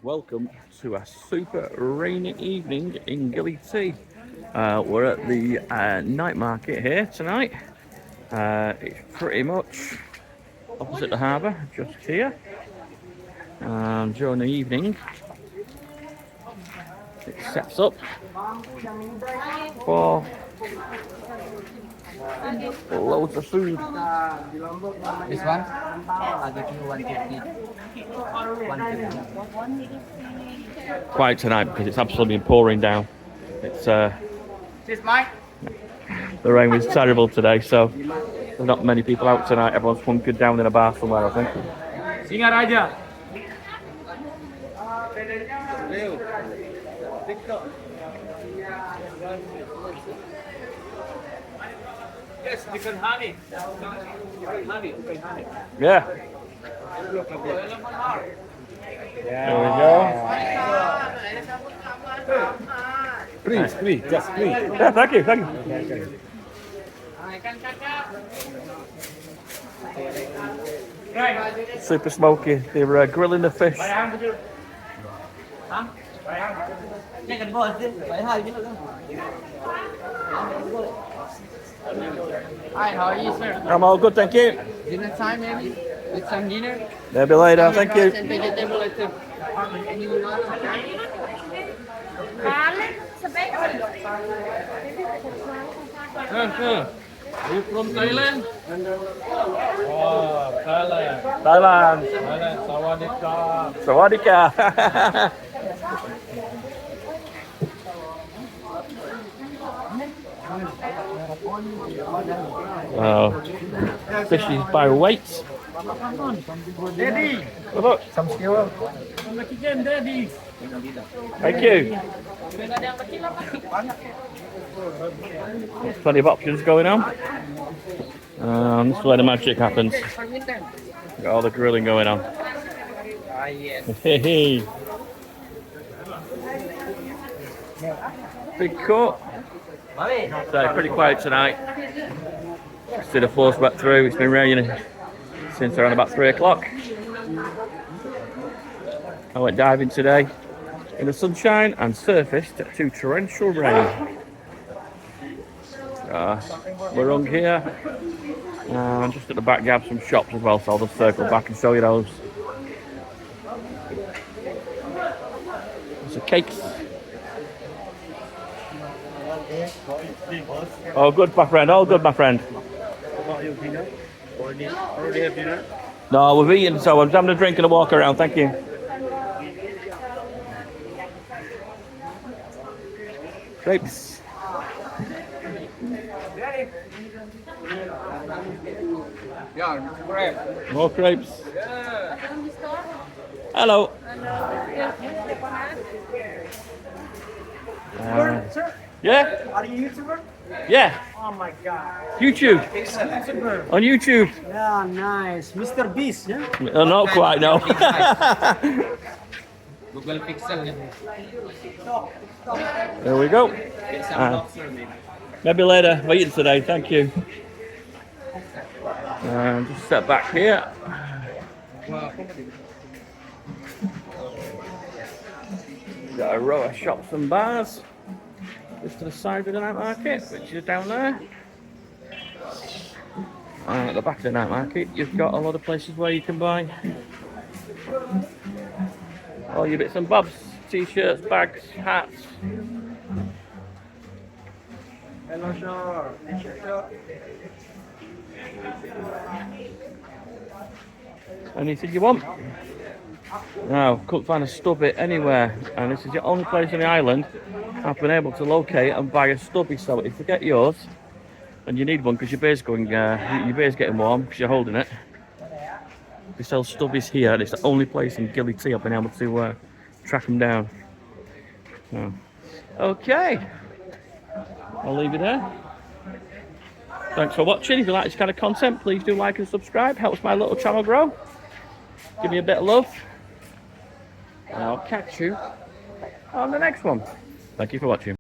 Welcome to a super rainy evening in Gili. We're at the night market here tonight. It's pretty much opposite the harbour, just here. During the evening, it sets up for loads of food. This one? I'll give you 150. 150. Quiet tonight because it's absolutely pouring down. It's This Mike? the rain was terrible today, so there's not many people out tonight. Everyone's hunkered down in a bar somewhere, I think. Singa Raja. Yes, chicken honey. Honey. Yeah. There we go. Please, just please. Yeah, thank you. Super smoky. They're grilling the fish. Hi, how are you, sir? I'm all good, thank you. Dinner time, maybe? With some dinner? Maybe later, thank you. And vegetable later. Are you from Thailand? Oh, Thailand. Thailand. Thailand. Sawadika. Sawadika. Oh, fish is by weight. Daddy. Look, Some skewer. Chicken, Daddy. thank you. There's plenty of options going on. This is where the magic happens. Got all the grilling going on. Hey. Big cut. So pretty quiet tonight. Just did a full sweat through. It's been raining since around about 3 o'clock. I went diving today in the sunshine and surfaced to torrential rain. We're on here. Just at the back, grab some shops as well, so I'll just circle back and show you those. Some cakes. Oh, good, my friend. All good, my friend. Already have dinner? No, we've eaten, so I'm having a drink and a walk around. Thank you. Crepes. Yeah, crab. More crepes. Hello. Sir, Yeah? are you a YouTuber? Yeah. Oh my god. YouTube. YouTuber. On YouTube. Yeah, nice. Mr. Beast, yeah? Not quite, no. Google Pixel. There we go. Get some lobster, maybe. Maybe later. We're eating today. Thank you. Just step back here. Got a row of shops and bars just to the side of the night market, which is down there. At the back of the night market, you've got a lot of places where you can buy all your bits and bobs, t-shirts, bags, hats. Hello, sir. Anything you want. No, couldn't find a stubby anywhere, and this is the only place on the island I've been able to locate and buy a stubby. So if you get yours, and you need one because your beer's getting warm because you're holding it, we sell stubbies here, and it's the only place in Gili I've been able to track them down. So, okay, I'll leave you there. Thanks for watching. If you like this kind of content, please do like and subscribe. Helps my little channel grow. Give me a bit of love. And I'll catch you on the next one. Thank you for watching.